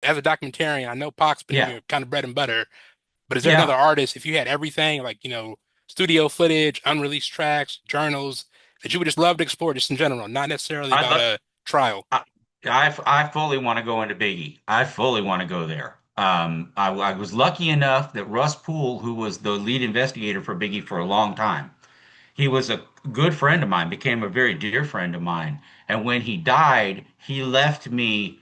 as a documentarian, I know Pac's been Yeah. your kind of bread and butter, but is there another Yeah. artist, if you had everything, like, studio footage, unreleased tracks, journals, that you would just love to explore just in general, not necessarily I'd about love, a trial? I, I fully want to go into Biggie. I fully want to go there. I was lucky enough that Russ Poole, who was the lead investigator for Biggie for a long time, he was a good friend of mine, became a very dear friend of mine. And when he died, he left me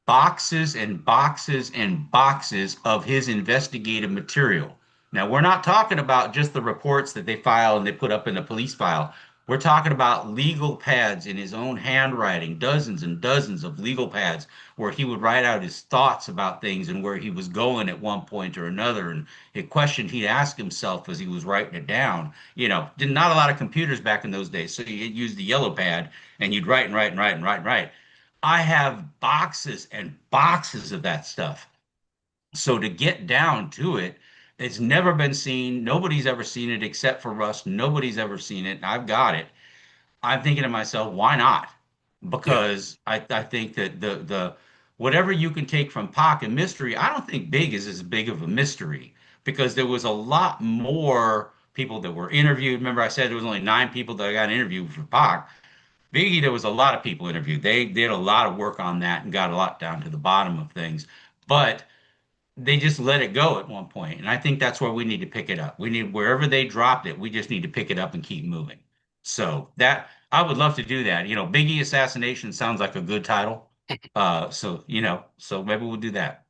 boxes and boxes and boxes of his investigative material. Now, we're not talking about just the reports that they file and they put up in the police file. We're talking about legal pads in his own handwriting, dozens and dozens of legal pads where he would write out his thoughts about things and where he was going at one point or another, and a question he'd ask himself as he was writing it down. Not a lot of computers back in those days, so you used the yellow pad and you'd write and write and write and write and write. I have boxes and boxes of that stuff. So to get down to it, it's never been seen. Nobody's ever seen it except for Russ. Nobody's ever seen it. And I've got it. I'm thinking to myself, why not? Yeah. Because I think that the whatever you can take from Pac and mystery, I don't think Big is as big of a mystery because there was a lot more people that were interviewed. Remember, I said there was only 9 people that I got interviewed for Pac. Biggie, there was a lot of people interviewed. They did a lot of work on that and got a lot down to the bottom of things. But they just let it go at one point. And I think that's where we need to pick it up. We need wherever they dropped it, we just need to pick it up and keep moving. So that I would love to do that. Biggie Assassination sounds like a good title. So maybe we'll do that.